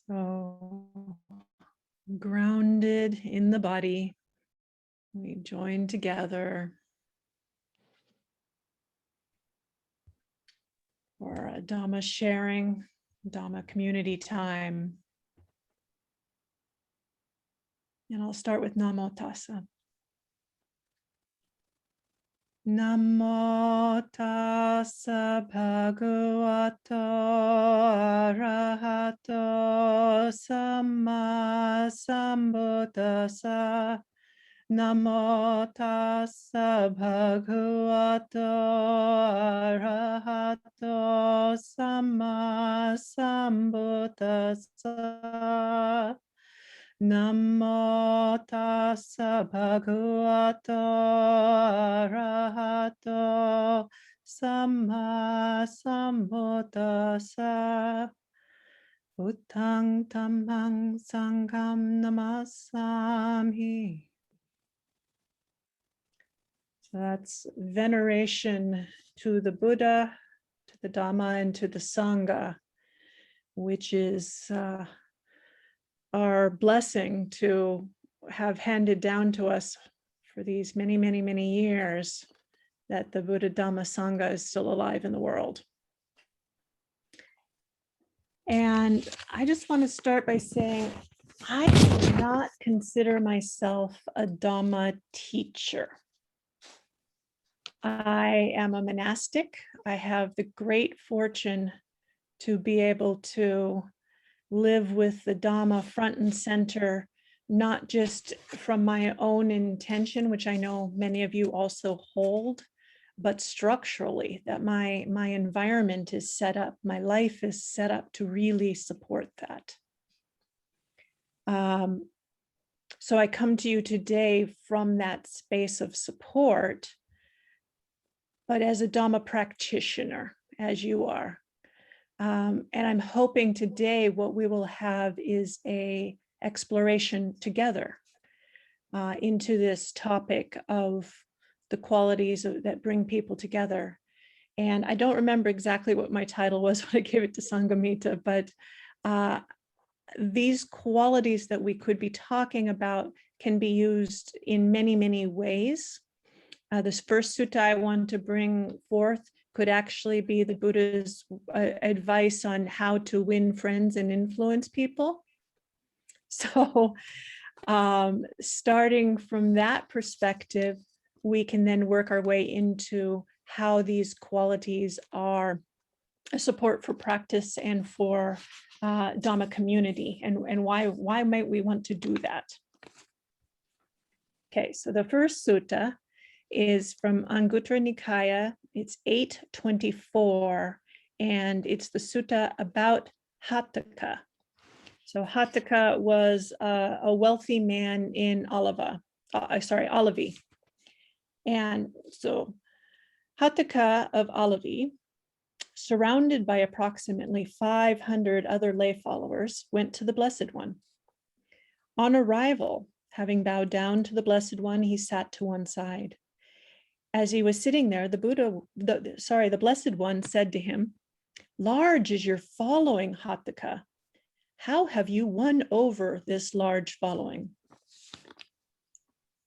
So grounded in the body, we join together for a Dhamma sharing, Dhamma community time. And I'll start with Namo Tassa. Namo Tassa Bhagavato Arahato Samma Sambuddhassa. Namo Tassa Bhagavato Arahato Samma Sambuddhassa. Namo Tassa Bhagavato Arahato Samma Sambuddhassa. Buddhang Dhammang Sangham Namasami. So that's veneration to the Buddha, to the Dhamma, and to the Sangha, which is our blessing to have handed down to us for these many, many, many years, that the Buddha Dhamma Sangha is still alive in the world. And I just want to start by saying, I do not consider myself a Dhamma teacher. I am a monastic. I have the great fortune to be able to live with the Dhamma front and center, not just from my own intention, which I know many of you also hold, but structurally, that my environment is set up, my life is set up to really support that. So I come to you today from that space of support, but as a Dhamma practitioner, as you are. And I'm hoping today what we will have is a exploration together into this topic of the qualities that bring people together. And I don't remember exactly what my title was when I gave it to Sangamita, but these qualities that we could be talking about can be used in many, many ways. This first sutta I want to bring forth could actually be the Buddha's advice on how to win friends and influence people. So starting from that perspective, we can then work our way into how these qualities are a support for practice and for Dhamma community, and why might we want to do that? Okay, so the first sutta is from Anguttara Nikaya. It's 824, and it's the sutta about Hataka. So Hataka was a wealthy man in Alavi. And so Hataka of Alavi, surrounded by approximately 500 other lay followers, went to the Blessed One. On arrival, having bowed down to the Blessed One, he sat to one side. As he was sitting there, the Blessed One said to him, "Large is your following, Hataka. How have you won over this large following?"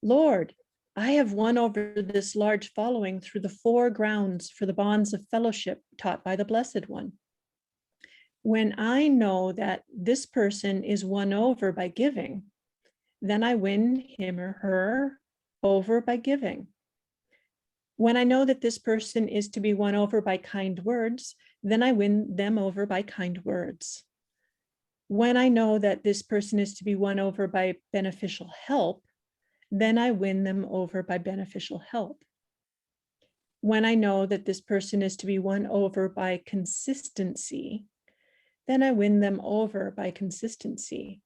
"Lord, I have won over this large following through the 4 grounds for the bonds of fellowship taught by the Blessed One. When I know that this person is won over by giving, then I win him or her over by giving. When I know that this person is to be won over by kind words, then I win them over by kind words. When I know that this person is to be won over by beneficial help, then I win them over by beneficial help. When I know that this person is to be won over by consistency, then I win them over by consistency.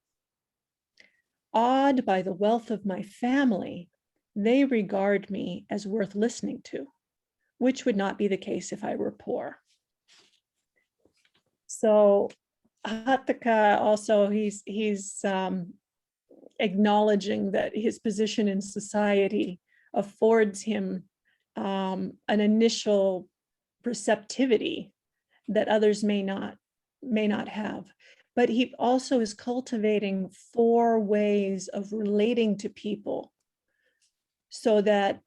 Awed by the wealth of my family, they regard me as worth listening to, which would not be the case if I were poor." So Hataka also, he's acknowledging that his position in society affords him an initial receptivity that others may not have. but he also is cultivating 4 ways of relating to people so that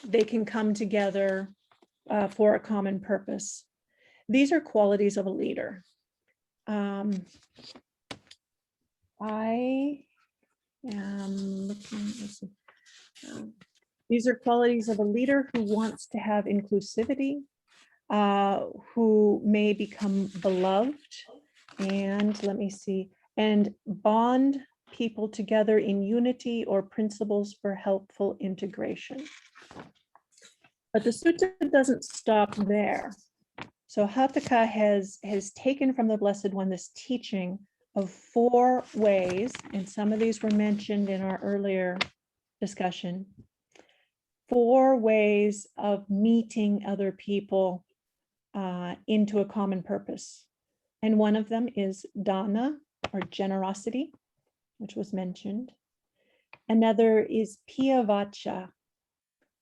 they can come together for a common purpose. These are qualities of a leader. I am looking, let's see. These are qualities of a leader who wants to have inclusivity, who may become beloved, and let me see, and bond people together in unity or principles for helpful integration. But the sutta doesn't stop there. So Hataka has taken from the Blessed One this teaching of 4 ways, and some of these were mentioned in our earlier discussion, 4 ways of meeting other people into a common purpose. And one of them is dana, or generosity, which was mentioned. Another is piyavacha,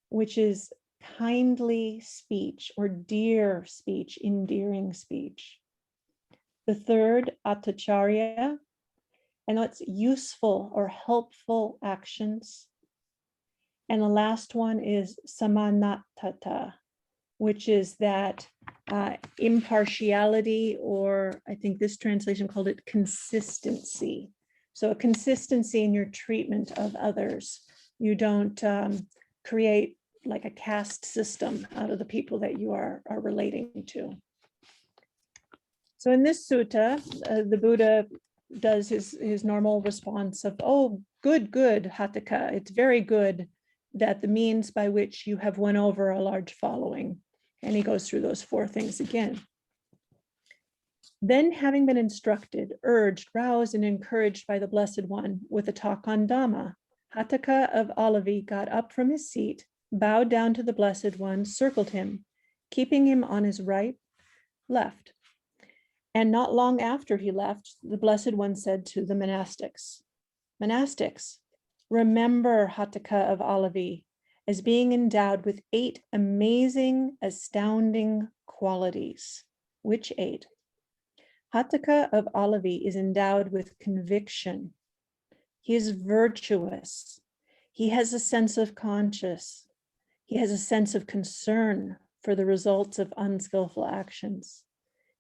which is kindly speech or dear speech, endearing speech. The third, atacharya, and that's useful or helpful actions. And the last one is samanatata, which is that impartiality, or I think this translation called it consistency. So a consistency in your treatment of others. You don't create like a caste system out of the people that you are relating to. So in this sutta, the Buddha does his normal response of, oh, good, Hataka. It's very good that the means by which you have won over a large following. And he goes through those 4 things again. Then, having been instructed, urged, roused, and encouraged by the Blessed One with a talk on Dhamma, Hataka of Alavi got up from his seat, bowed down to the Blessed One, circled him, keeping him on his right, left. And not long after he left, the Blessed One said to the monastics, remember Hataka of Alavi as being endowed with 8 amazing, astounding qualities. Which 8? Hataka of Alavi is endowed with conviction. He is virtuous. He has a sense of conscience. He has a sense of concern for the results of unskillful actions.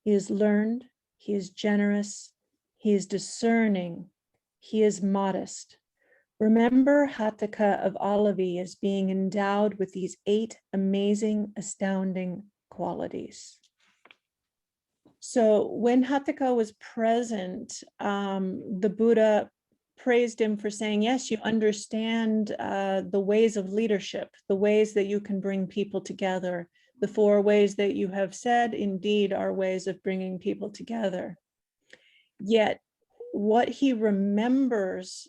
He is learned. He is generous. He is discerning. He is modest. Remember Hataka of Alavi as being endowed with these 8 amazing, astounding qualities. So when Hataka was present, the Buddha praised him for saying, yes, you understand the ways of leadership, the ways that you can bring people together. The 4 ways that you have said indeed are ways of bringing people together. Yet what he remembers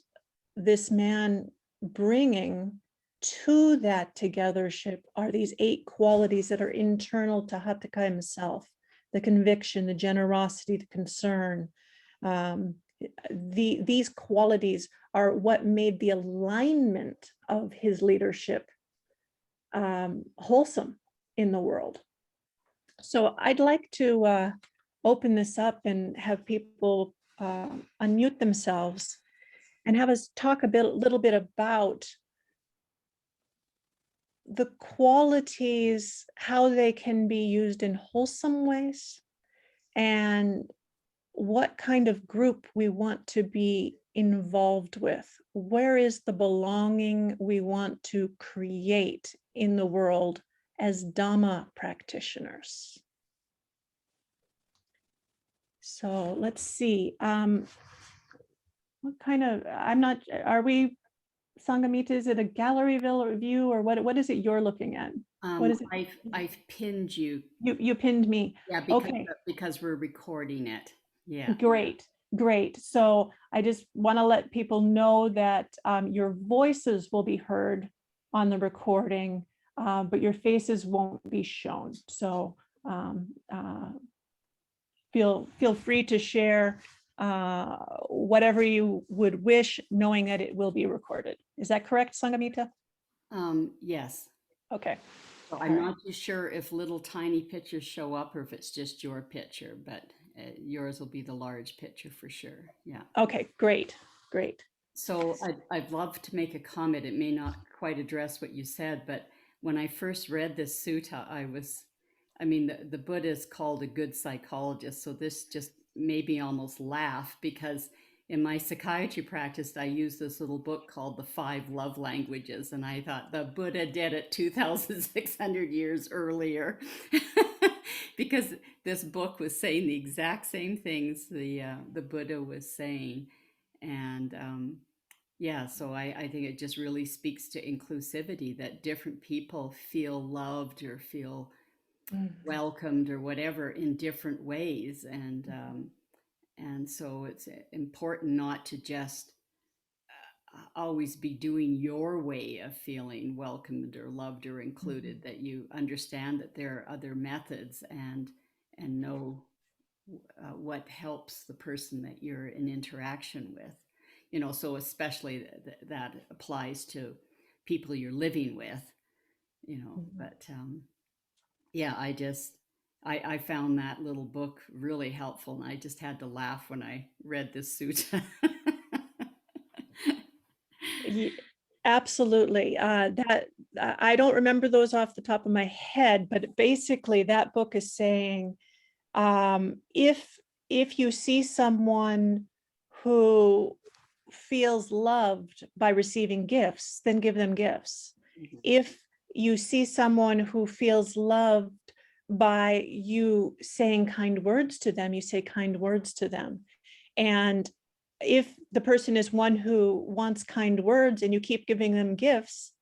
this man bringing to that togethership are these 8 qualities that are internal to Hataka himself: the conviction, the generosity, the concern. These qualities are what made the alignment of his leadership wholesome in the world. So I'd like to open this up and have people unmute themselves and have us talk a little bit about the qualities, how they can be used in wholesome ways, and what kind of group we want to be involved with. Where is the belonging we want to create in the world as Dhamma practitioners? So let's see. What kind of, are we, Sangamita, is it a gallery view, or what is it you're looking at? What is it? I've pinned you. You pinned me. Yeah, because we're recording it. Yeah. Great. So I just want to let people know that your voices will be heard on the recording, but your faces won't be shown. So feel free to share whatever you would wish, knowing that it will be recorded. Is that correct, Sangamita? Yes. Okay. So I'm not too sure if little tiny pictures show up or if it's just your picture, but yours will be the large picture for sure. Yeah. Okay, great, great. So I'd love to make a comment. It may not quite address what you said, but when I first read this sutta, I mean, the Buddha is called a good psychologist. So this just made me almost laugh, because in my psychiatry practice, I use this little book called The Five Love Languages. And I thought the Buddha did it 2,600 years earlier. Because this book was saying the exact same things the Buddha was saying. And yeah, so I think it just really speaks to inclusivity, that different people feel loved or feel welcomed or whatever in different ways. And so it's important not to just always be doing your way of feeling welcomed or loved or included, that you understand that there are other methods, and know what helps the person that you're in interaction with. So especially that applies to people you're living with. But yeah, I found that little book really helpful, and I just had to laugh when I read this sutta. Absolutely. That I don't remember those off the top of my head, but basically that book is saying, if you see someone who feels loved by receiving gifts, then give them gifts. If you see someone who feels loved by you saying kind words to them, you say kind words to them. And if the person is one who wants kind words and you keep giving them gifts,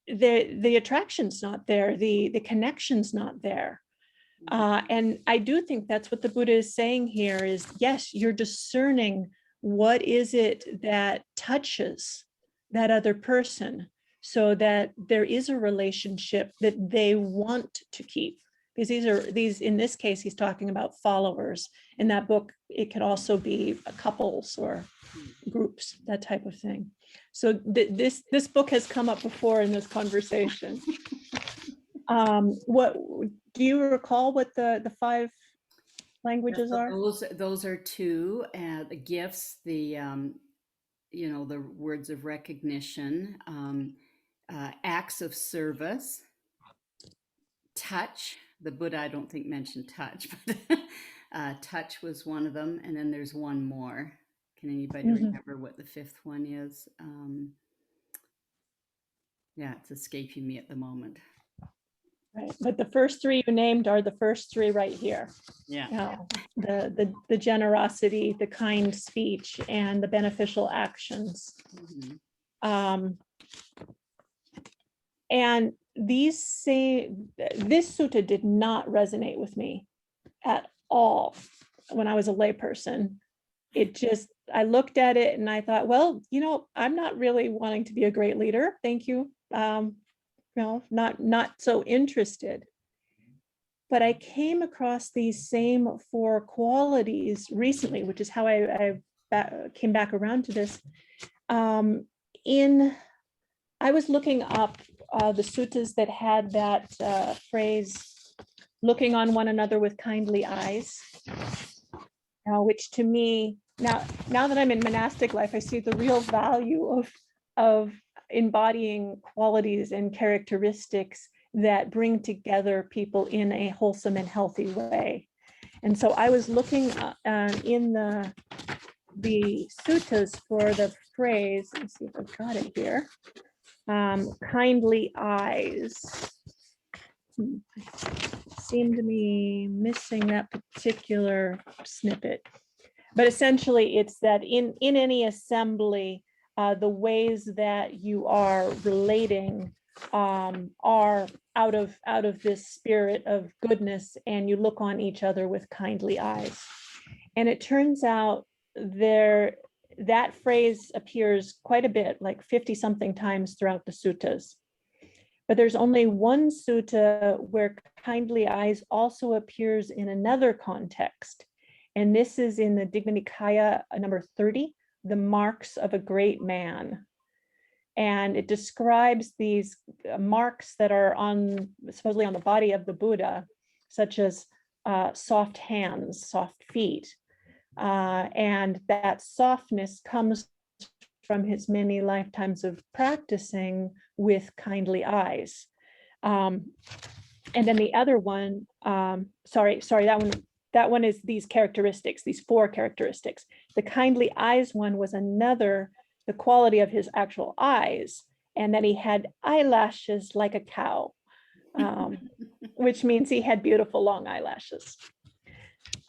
the attraction's not there, the connection's not there. And I do think that's what the Buddha is saying here is, yes, you're discerning what is it that touches that other person, so that there is a relationship that they want to keep. Because these in this case, he's talking about followers. In that book, it could also be couples or groups, that type of thing. So this book has come up before in this conversation. What do you recall what the five languages are? Those are two, the gifts, the the words of recognition, acts of service, touch. The Buddha, I don't think, mentioned touch, but touch was one of them. And then there's one more. Can anybody remember what the fifth one is? Yeah, it's escaping me at the moment. Right, but the first three you named are the first three right here. Yeah. The generosity, the kind speech, and the beneficial actions. And this sutta did not resonate with me at all when I was a layperson. I looked at it and I thought, well, I'm not really wanting to be a great leader. Thank you. Not so interested. But I came across these same four qualities recently, which is how I came back around to this. I was looking up the suttas that had that phrase, looking on one another with kindly eyes, which to me, now that I'm in monastic life, I see the real value of embodying qualities and characteristics that bring together people in a wholesome and healthy way. And so I was looking in the suttas for the phrase, let's see if I've got it here, kindly eyes. Seemed to me missing that particular snippet. But essentially it's that in any assembly, the ways that you are relating are out of this spirit of goodness, and you look on each other with kindly eyes. And it turns out that phrase appears quite a bit, like 50 something times throughout the suttas. But there's only one sutta where kindly eyes also appears in another context. And this is in the Niyyanika number 30, the marks of a great man. And it describes these marks that are supposedly on the body of the Buddha, such as soft hands, soft feet. And that softness comes from his many lifetimes of practicing with kindly eyes. And then the other one, that one is these characteristics, these 4 characteristics. The kindly eyes one was another, the quality of his actual eyes, and that he had eyelashes like a cow, which means he had beautiful long eyelashes.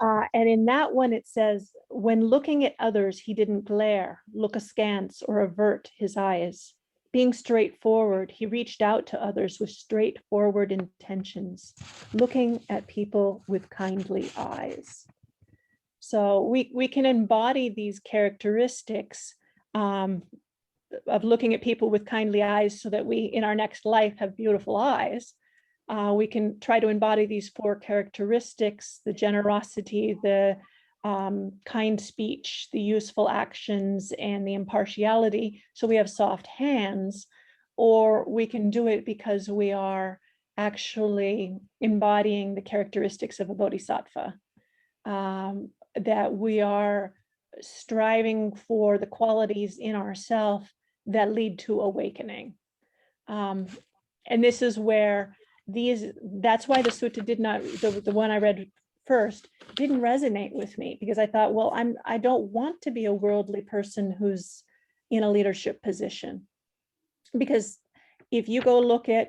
And in that one, it says, when looking at others, he didn't glare, look askance, or avert his eyes. Being straightforward, he reached out to others with straightforward intentions, looking at people with kindly eyes. So we can embody these characteristics of looking at people with kindly eyes so that we, in our next life, have beautiful eyes. We can try to embody these 4 characteristics: the generosity, the kind speech, the useful actions, and the impartiality. So we have soft hands, or we can do it because we are actually embodying the characteristics of a bodhisattva, that we are striving for the qualities in ourselves that lead to awakening. And this is where that's why the sutta did not, the one I read first, didn't resonate with me, because I thought, well, I don't want to be a worldly person who's in a leadership position. Because if you go look at,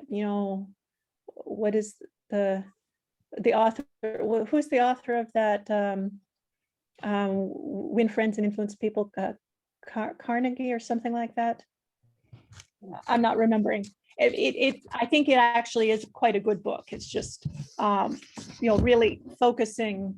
what is the author, who's the author of that Win Friends and Influence People, Carnegie or something like that? I'm not remembering. I think it actually is quite a good book. It's just, really focusing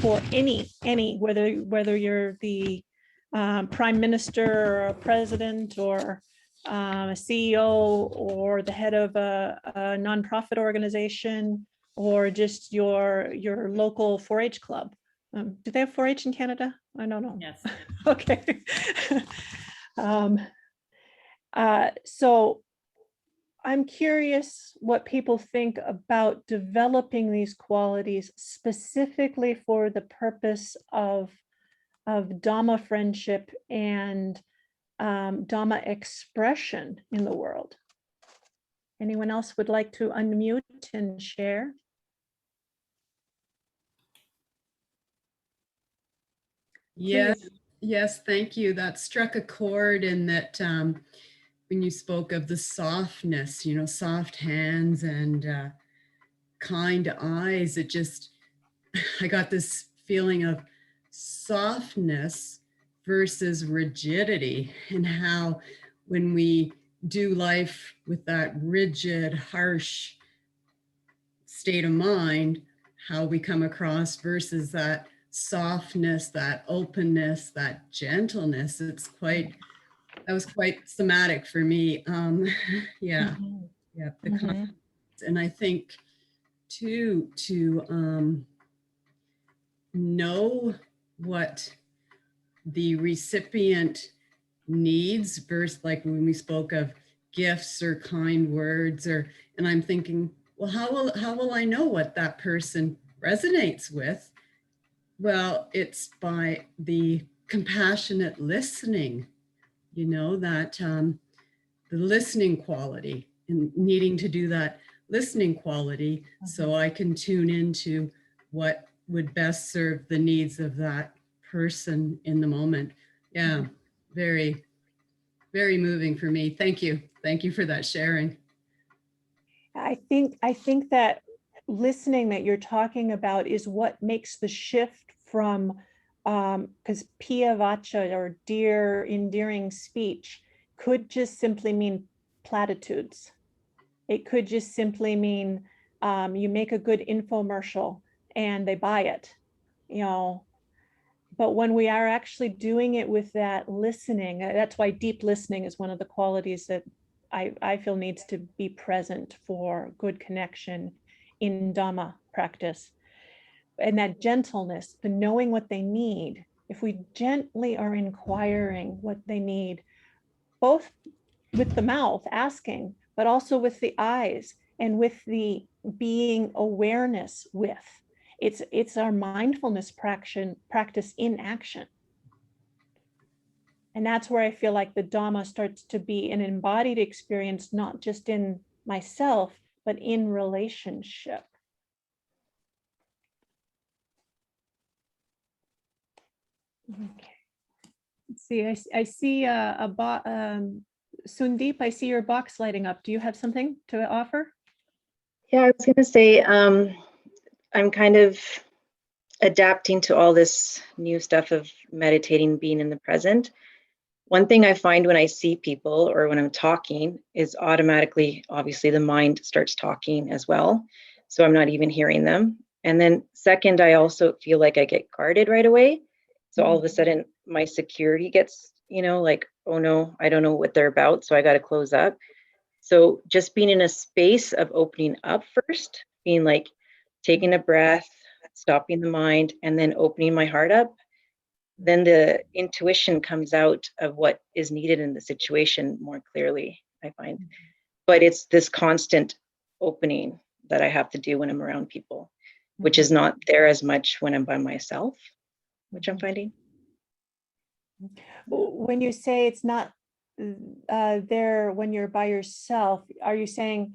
for any, whether you're the prime minister or a president or a CEO or the head of a nonprofit organization or just your local 4-H club. Do they have 4-H in Canada? I don't know. Yes. Okay. So I'm curious what people think about developing these qualities specifically for the purpose of Dhamma friendship and Dhamma expression in the world. Anyone else would like to unmute and share? Yes, thank you. That struck a chord in that when you spoke of the softness, soft hands and kind eyes, it just, I got this feeling of softness versus rigidity, and how when we do life with that rigid, harsh state of mind, how we come across versus that softness, that openness, that gentleness. That was quite somatic for me. Yeah, the confidence. And I think too, to know what the recipient needs versus, like when we spoke of gifts or kind words, and I'm thinking, well, how will I know what that person resonates with? Well, it's by the compassionate listening, that the listening quality, and needing to do that listening quality so I can tune into what would best serve the needs of that person in the moment. Yeah, very, very moving for me. Thank you. Thank you for that sharing. I think that listening that you're talking about is what makes the shift from, because piya vacha, or dear, endearing speech, could just simply mean platitudes. It could just simply mean you make a good infomercial and they buy it, But when we are actually doing it with that listening, that's why deep listening is one of the qualities that I feel needs to be present for good connection in Dhamma practice. And that gentleness, the knowing what they need, if we gently are inquiring what they need, both with the mouth asking, but also with the eyes and with the being awareness with. It's our mindfulness practice in action. And that's where I feel like the Dhamma starts to be an embodied experience, not just in myself, but in relationship. Okay. Let's see, I see Sundeep, I see your box lighting up. Do you have something to offer? Yeah, I was going to say, I'm kind of adapting to all this new stuff of meditating, being in the present. One thing I find when I see people or when I'm talking is automatically, obviously, the mind starts talking as well. So I'm not even hearing them. And then second, I also feel like I get guarded right away. So all of a sudden my security gets, like, oh no, I don't know what they're about. So I got to close up. So just being in a space of opening up first, being like taking a breath, stopping the mind, and then opening my heart up, then the intuition comes out of what is needed in the situation more clearly, I find. But it's this constant opening that I have to do when I'm around people, which is not there as much when I'm by myself, which I'm finding. When you say it's not there when you're by yourself, are you saying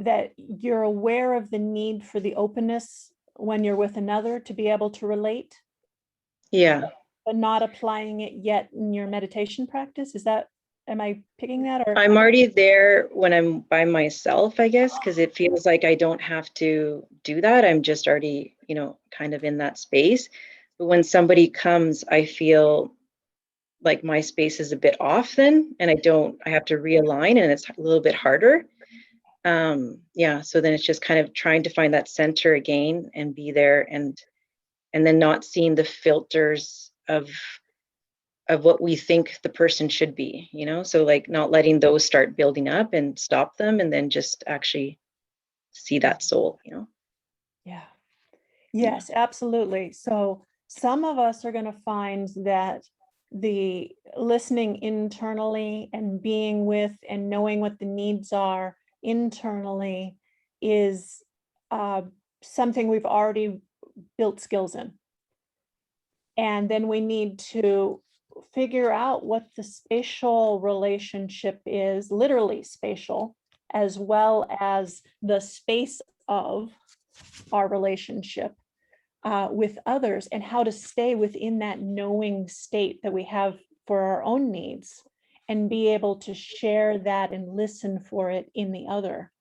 that you're aware of the need for the openness when you're with another to be able to relate? Yeah. But not applying it yet in your meditation practice? Am I picking that? Or I'm already there when I'm by myself, I guess, because it feels like I don't have to do that. I'm just already, kind of in that space. But when somebody comes, I feel like my space is a bit off then, and I have to realign, and it's a little bit harder. So then it's just kind of trying to find that center again and be there, and then not seeing the filters of what we think the person should be, so like not letting those start building up and stop them, and then just actually see that soul. Yeah. Yes, absolutely. So some of us are going to find that the listening internally and being with and knowing what the needs are internally is something we've already built skills in. And then we need to figure out what the spatial relationship is, literally spatial, as well as the space of our relationship with others, and how to stay within that knowing state that we have for our own needs and be able to share that and listen for it in the other.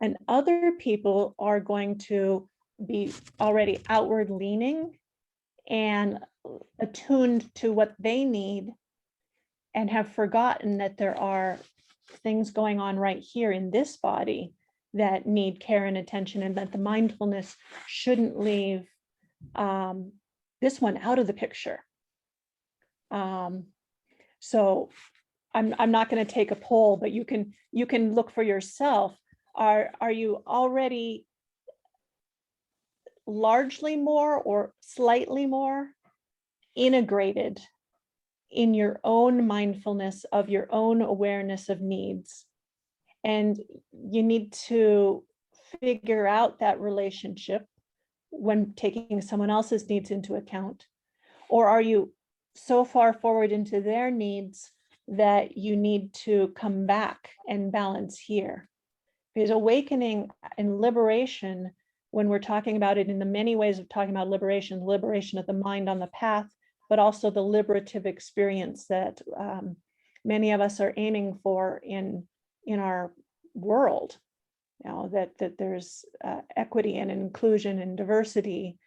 And other people are going to be already outward leaning and attuned to what they need and have forgotten that there are things going on right here in this body that need care and attention, and that the mindfulness shouldn't leave this one out of the picture. So I'm not going to take a poll, but you can look for yourself. Are you already largely more or slightly more integrated in your own mindfulness of your own awareness of needs? And you need to figure out that relationship when taking someone else's needs into account. Or are you so far forward into their needs that you need to come back and balance here? Because awakening and liberation, when we're talking about it in the many ways of talking about liberation of the mind on the path, but also the liberative experience that many of us are aiming for in our world. That there's equity and inclusion and diversity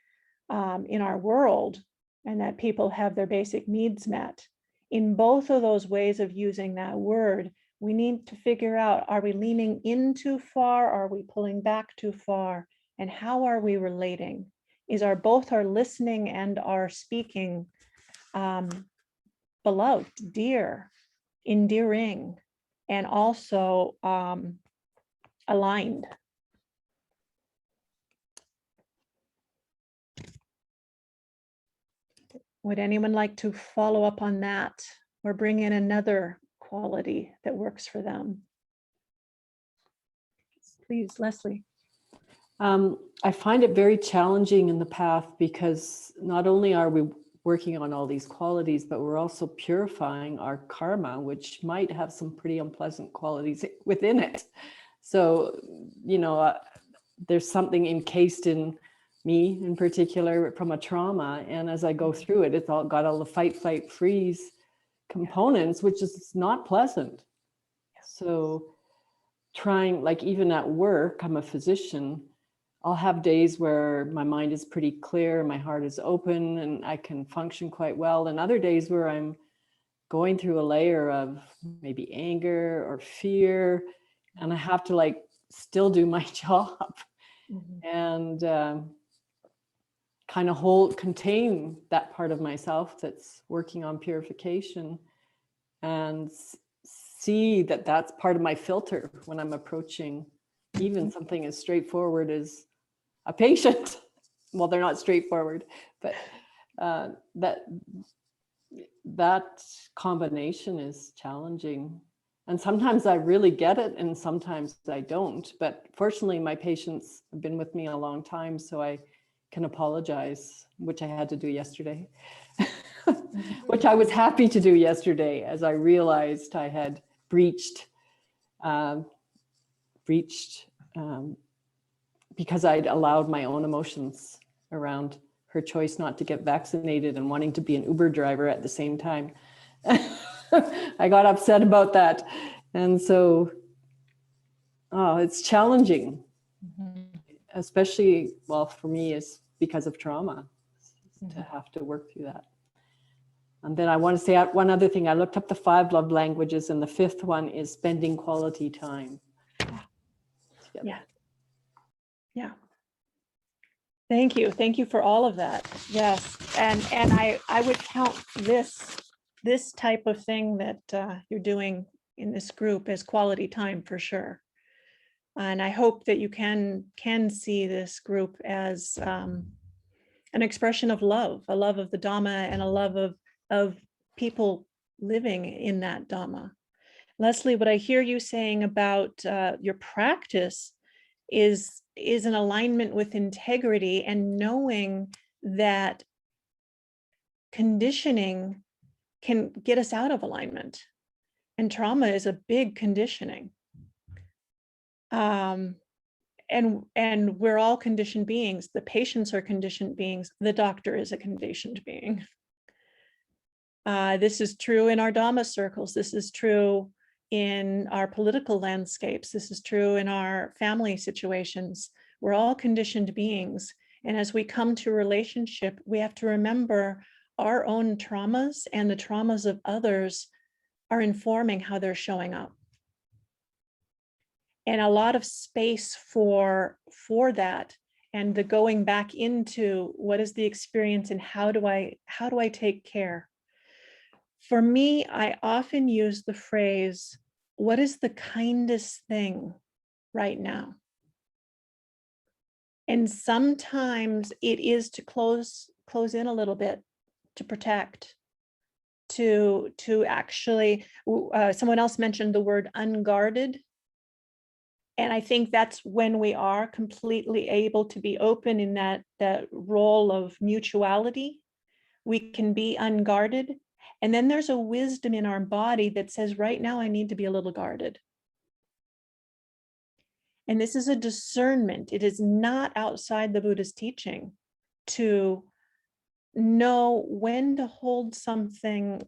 in our world, and that people have their basic needs met. In both of those ways of using that word, we need to figure out, are we leaning in too far? Are we pulling back too far? And how are we relating? Is both our listening and our speaking beloved, dear, endearing, and also aligned? Would anyone like to follow up on that or bring in another quality that works for them? Please, Leslie. I find it very challenging in the path because not only are we working on all these qualities, but we're also purifying our karma, which might have some pretty unpleasant qualities within it. So, there's something encased in me in particular from a trauma. And as I go through it, it's all got all the fight, flight, freeze components, which is not pleasant. So trying, like even at work, I'm a physician, I'll have days where my mind is pretty clear, my heart is open, and I can function quite well. And other days where I'm going through a layer of maybe anger or fear, and I have to still do my job and kind of contain that part of myself that's working on purification, and see that that's part of my filter when I'm approaching even something as straightforward as a patient. Well, they're not straightforward, but that combination is challenging. And sometimes I really get it and sometimes I don't. But fortunately, my patients have been with me a long time, so I can apologize, which I had to do yesterday, which I was happy to do yesterday as I realized I had breached because I'd allowed my own emotions around her choice not to get vaccinated and wanting to be an Uber driver at the same time. I got upset about that. And so, it's challenging, especially, well, for me, it's because of trauma to have to work through that. And then I want to say one other thing. I looked up the 5 love languages, and the 5th one is spending quality time. Yeah. Thank you. Thank you for all of that. Yes. And I would count this type of thing that you're doing in this group as quality time for sure. And I hope that you can see this group as an expression of love, a love of the Dhamma and a love of people living in that Dhamma. Leslie, what I hear you saying about your practice is in alignment with integrity and knowing that conditioning can get us out of alignment. And trauma is a big conditioning. And we're all conditioned beings. The patients are conditioned beings. The doctor is a conditioned being. This is true in our Dhamma circles. This is true in our political landscapes. This is true in our family situations. We're all conditioned beings. And as we come to relationship, we have to remember our own traumas and the traumas of others are informing how they're showing up. And a lot of space for that, and the going back into what is the experience and how do I take care? For me, I often use the phrase, what is the kindest thing right now? And sometimes it is to close in a little bit, to protect, to actually, someone else mentioned the word unguarded. And I think that's when we are completely able to be open in that role of mutuality. We can be unguarded. And then there's a wisdom in our body that says, right now, I need to be a little guarded. And this is a discernment. It is not outside the Buddha's teaching to know when to hold something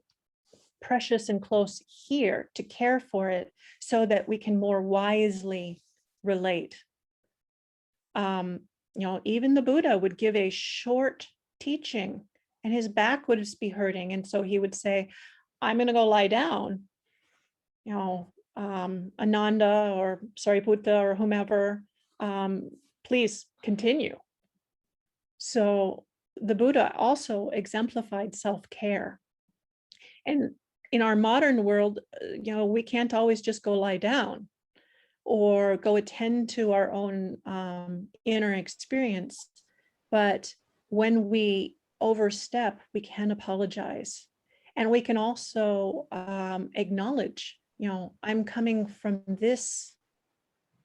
precious and close here, to care for it so that we can more wisely relate. Even the Buddha would give a short teaching and his back would just be hurting. And so he would say, I'm going to go lie down. Ananda or Sariputta or whomever, please continue. So the Buddha also exemplified self-care. And in our modern world, we can't always just go lie down or go attend to our own inner experience. But when we overstep, we can apologize. And we can also acknowledge, I'm coming from this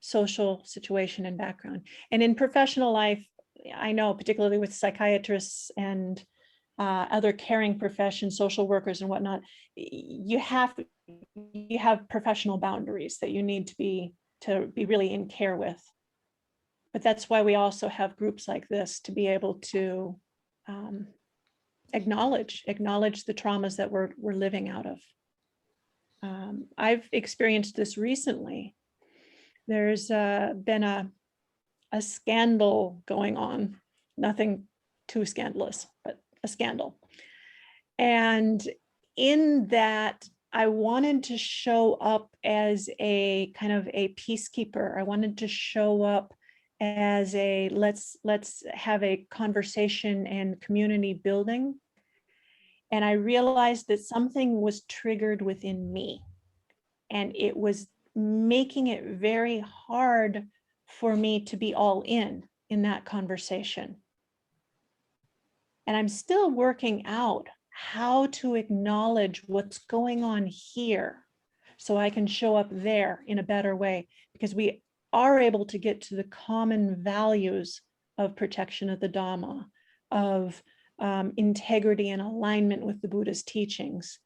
social situation and background. And in professional life, I know, particularly with psychiatrists and other caring professions, social workers and whatnot, you have professional boundaries that you need to be really in care with. But that's why we also have groups like this to be able to acknowledge the traumas that we're living out of. I've experienced this recently. There's been a scandal going on, nothing too scandalous, but a scandal. And in that, I wanted to show up as a kind of a peacekeeper. I wanted to show up as a let's have a conversation and community building. And I realized that something was triggered within me, and it was making it very hard for me to be all in that conversation. And I'm still working out how to acknowledge what's going on here so I can show up there in a better way, because we are able to get to the common values of protection of the Dhamma, of integrity and alignment with the Buddha's teachings.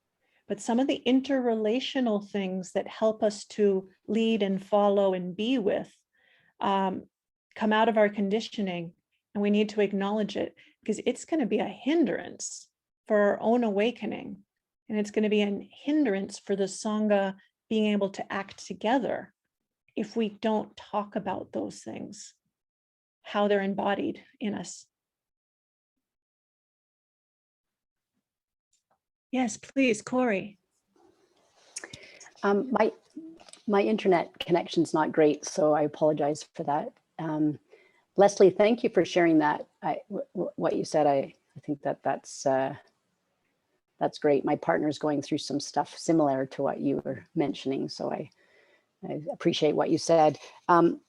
But some of the interrelational things that help us to lead and follow and be with come out of our conditioning, and we need to acknowledge it, because it's going to be a hindrance for our own awakening, and it's going to be a hindrance for the Sangha being able to act together if we don't talk about those things, how they're embodied in us. Yes, please, Corey. My internet connection's not great, so I apologize for that. Leslie, thank you for sharing that. What you said, I think that's great. My partner's going through some stuff similar to what you were mentioning, so I appreciate what you said. I'm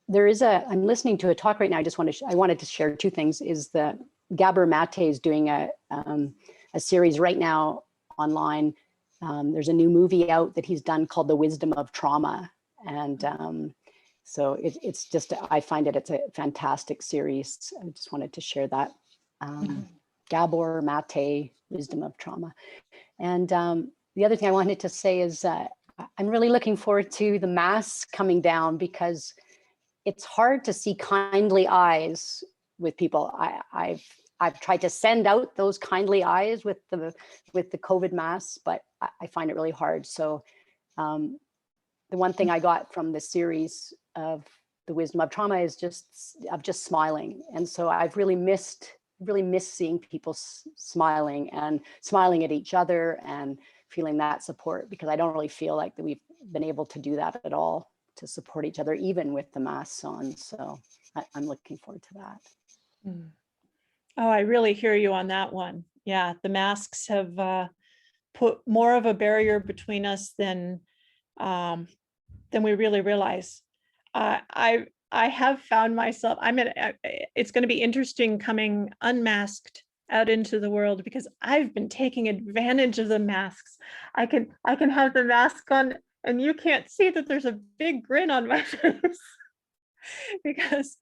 listening to a talk right now. I wanted to share two things. Is that Gabor Mate is doing a series right now online. There's a new movie out that he's done called The Wisdom of Trauma. And so it's just, I find it's a fantastic series. I just wanted to share that. Gabor Mate, Wisdom of Trauma. And the other thing I wanted to say is I'm really looking forward to the Mass coming down, because it's hard to see kindly eyes with people. I've tried to send out those kindly eyes with the COVID Mass, but I find it really hard. So the one thing I got from the series of The Wisdom of Trauma is just smiling. And so I've really missed seeing people smiling at each other and feeling that support, because I don't really feel like that we've been able to do that at all, to support each other, even with the masks on. So I'm looking forward to that. Mm. Oh, I really hear you on that one. Yeah, the masks have put more of a barrier between us than we really realize. I have found myself, it's going to be interesting coming unmasked out into the world, because I've been taking advantage of the masks. I can have the mask on and you can't see that there's a big grin on my face because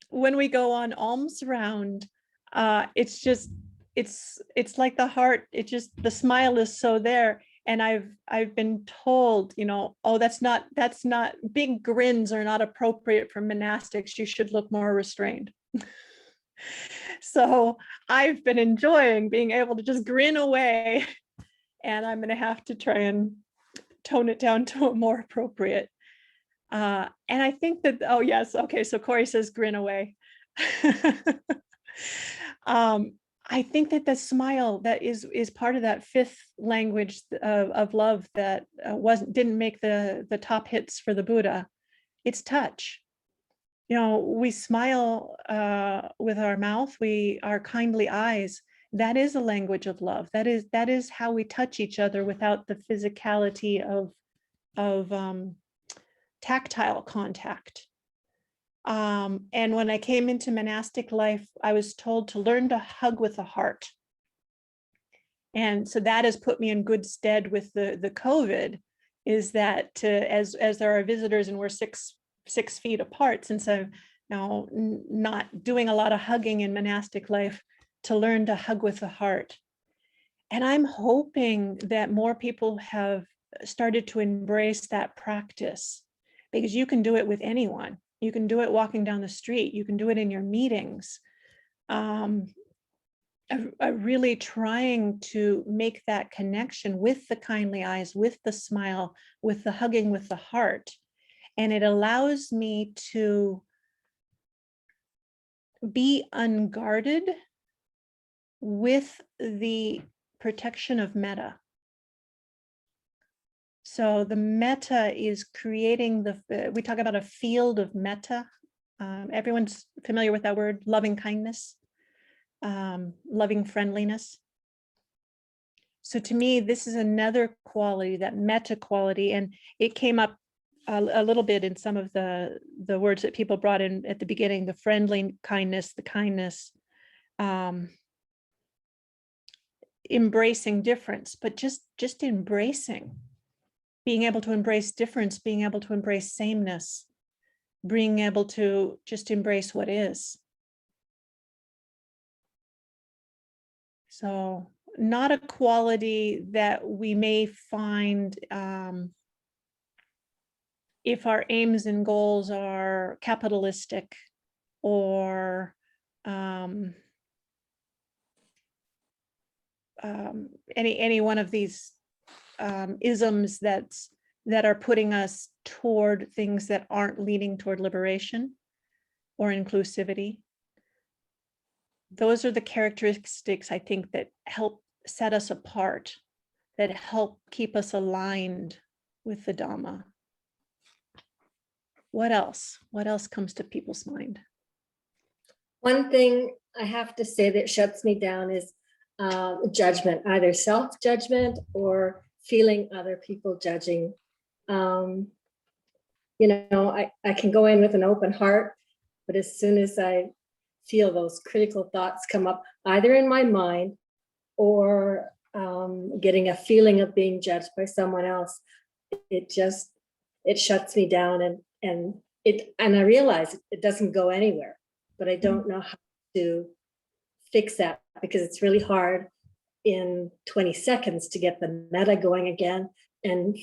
when we go on alms round, it's like the heart, the smile is so there. And I've been told, oh, that's not big grins are not appropriate for monastics. You should look more restrained. So I've been enjoying being able to just grin away, and I'm going to have to try and tone it down to a more appropriate. And I think that, oh yes, okay, so Corey says grin away. I think that the smile that is part of that fifth language of love that didn't make the top hits for the Buddha. It's touch. We smile with our mouth, our kindly eyes. That is a language of love. That is how we touch each other without the physicality of tactile contact. And when I came into monastic life, I was told to learn to hug with the heart. And so that has put me in good stead with the COVID, is that as there are visitors and we're six feet apart, since I'm now not doing a lot of hugging in monastic life, to learn to hug with the heart. And I'm hoping that more people have started to embrace that practice, because you can do it with anyone. You can do it walking down the street. You can do it in your meetings. I'm really trying to make that connection with the kindly eyes, with the smile, with the hugging with the heart. And it allows me to be unguarded with the protection of metta. So the metta is creating we talk about a field of metta. Everyone's familiar with that word, loving kindness, loving friendliness. So to me, this is another quality, that metta quality, and it came up a little bit in some of the words that people brought in at the beginning, the friendly kindness, the kindness, embracing difference, but just embracing, being able to embrace difference, being able to embrace sameness, being able to just embrace what is. So not a quality that we may find if our aims and goals are capitalistic or any one of these isms that are putting us toward things that aren't leading toward liberation or inclusivity. Those are the characteristics, I think, that help set us apart, that help keep us aligned with the Dhamma. What else? What else comes to people's mind? One thing I have to say that shuts me down is judgment, either self-judgment or feeling other people judging. I can go in with an open heart, but as soon as I feel those critical thoughts come up, either in my mind or getting a feeling of being judged by someone else, it shuts me down, and I realize it doesn't go anywhere, but I don't know how to fix that, because it's really hard in 20 seconds to get the metta going again and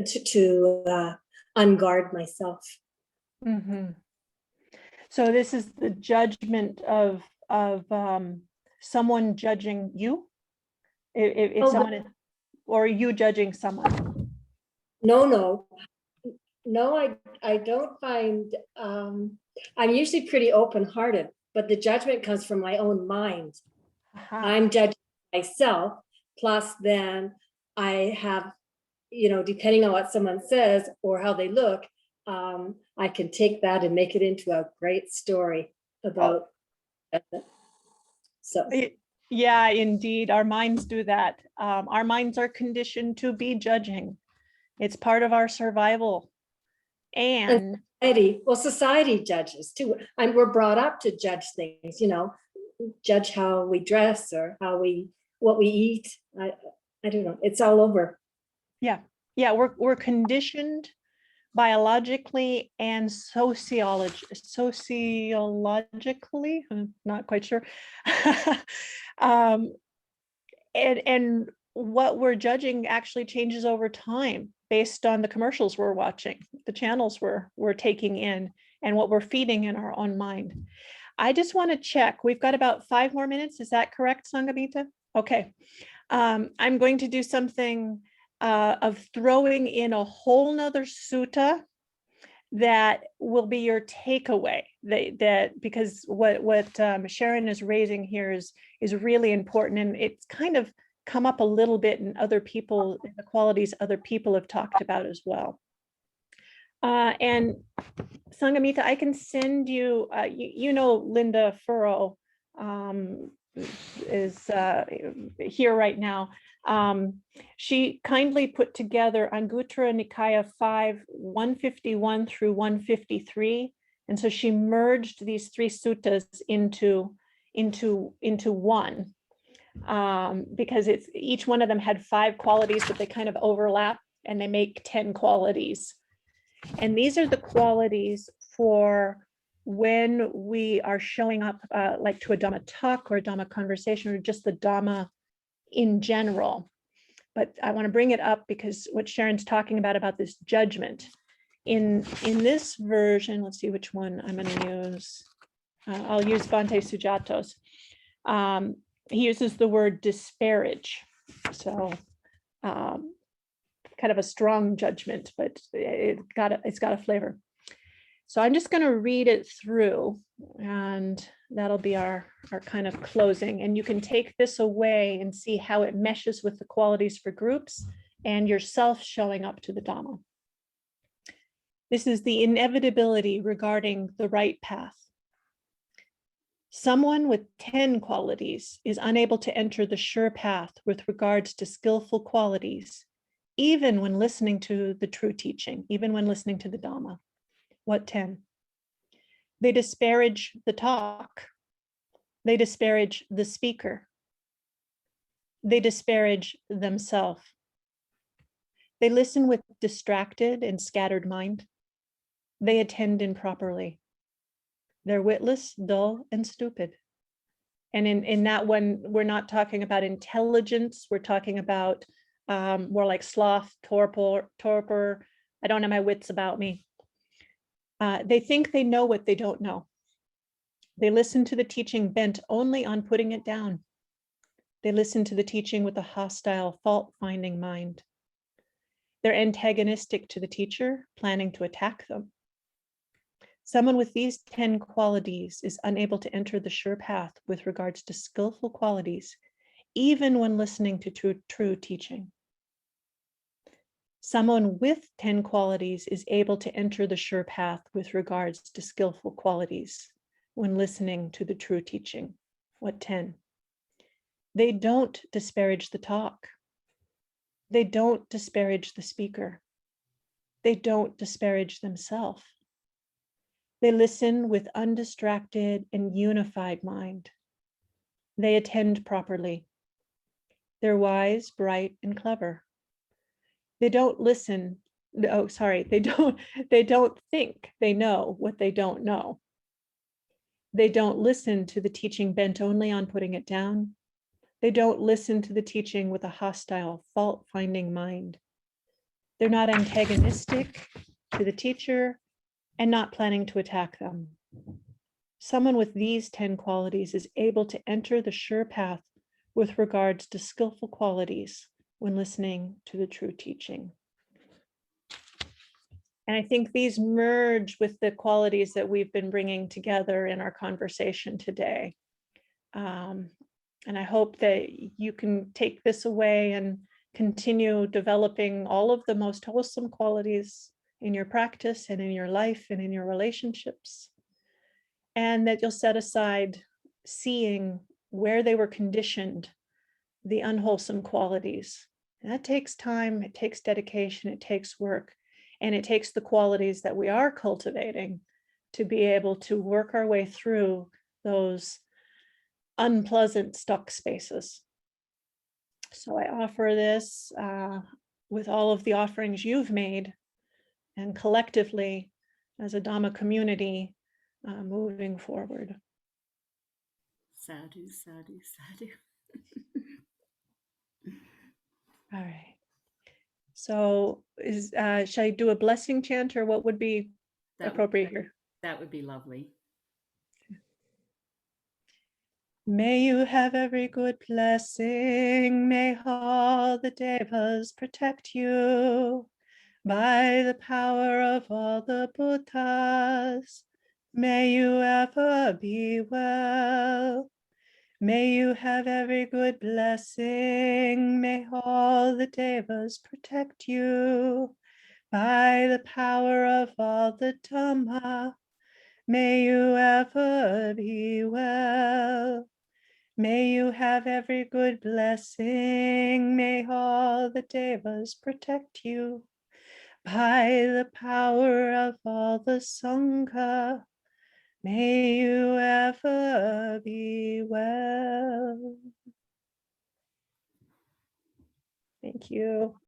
to unguard myself. Mm-hmm. So this is the judgment of someone judging you, if someone is, or you judging someone. No, I don't find, I'm usually pretty open-hearted, but the judgment comes from my own mind. I'm judging myself, plus then I have, depending on what someone says or how they look, I can take that and make it into a great story about judgment. So yeah, indeed, our minds do that. Our minds are conditioned to be judging. It's part of our survival. And society judges too. We're brought up to judge things, judge how we dress or what we eat. I don't know. It's all over. Yeah, we're conditioned biologically and sociologically. I'm not quite sure. And what we're judging actually changes over time based on the commercials we're watching, the channels we're taking in, and what we're feeding in our own mind. I just want to check. We've got about 5 more minutes. Is that correct, Sanghamita? Okay. I'm going to do something of throwing in a whole nother sutta that will be your takeaway. That because what Sharon is raising here is really important, and it's kind of come up a little bit in the qualities other people have talked about as well. And Sanghamita, I can send you, Linda Furrow is here right now. She kindly put together Anguttara Nikaya 5, 151 through 153. And so she merged these 3 suttas into one. Because each one of them had 5 qualities, but they kind of overlap, and they make 10 qualities. And these are the qualities for when we are showing up like to a Dhamma talk or a Dhamma conversation or just the Dhamma in general. But I want to bring it up because what Sharon's talking about this judgment. In this version, let's see which one I'm going to use. I'll use Bhante Sujato's. He uses the word disparage. So kind of a strong judgment, but it's got a flavor. So I'm just going to read it through, and that'll be our kind of closing. And you can take this away and see how it meshes with the qualities for groups and yourself showing up to the Dhamma. This is the inevitability regarding the right path. Someone with 10 qualities is unable to enter the sure path with regards to skillful qualities, even when listening to the true teaching, even when listening to the Dhamma. What 10? They disparage the talk. They disparage the speaker. They disparage themselves. They listen with distracted and scattered mind. They attend improperly. They're witless, dull, and stupid. And in that one, we're not talking about intelligence. We're talking about more like sloth, torpor. I don't have my wits about me. They think they know what they don't know. They listen to the teaching bent only on putting it down. They listen to the teaching with a hostile, fault-finding mind. They're antagonistic to the teacher, planning to attack them. Someone with these 10 qualities is unable to enter the sure path with regards to skillful qualities, even when listening to true teaching. Someone with 10 qualities is able to enter the sure path with regards to skillful qualities when listening to the true teaching. What 10? They don't disparage the talk. They don't disparage the speaker. They don't disparage themselves. They listen with undistracted and unified mind. They attend properly. They're wise, bright, and clever. They don't listen. They don't think they know what they don't know. They don't listen to the teaching bent only on putting it down. They don't listen to the teaching with a hostile, fault-finding mind. They're not antagonistic to the teacher and not planning to attack them. Someone with these 10 qualities is able to enter the sure path with regards to skillful qualities when listening to the true teaching. And I think these merge with the qualities that we've been bringing together in our conversation today. And I hope that you can take this away and continue developing all of the most wholesome qualities in your practice and in your life and in your relationships. And that you'll set aside seeing where they were conditioned, the unwholesome qualities. And that takes time, it takes dedication, it takes work, and it takes the qualities that we are cultivating to be able to work our way through those unpleasant stuck spaces. So I offer this with all of the offerings you've made and collectively as a Dhamma community moving forward. Sadhu, sadhu, sadhu. All right. So shall I do a blessing chant, or what would be appropriate here? That would be lovely. May you have every good blessing. May all the devas protect you. By the power of all the Buddhas, may you ever be well. May you have every good blessing. May all the devas protect you. By the power of all the Dhamma, may you ever be well. May you have every good blessing. May all the devas protect you. By the power of all the Sangha, may you ever be well. Thank you.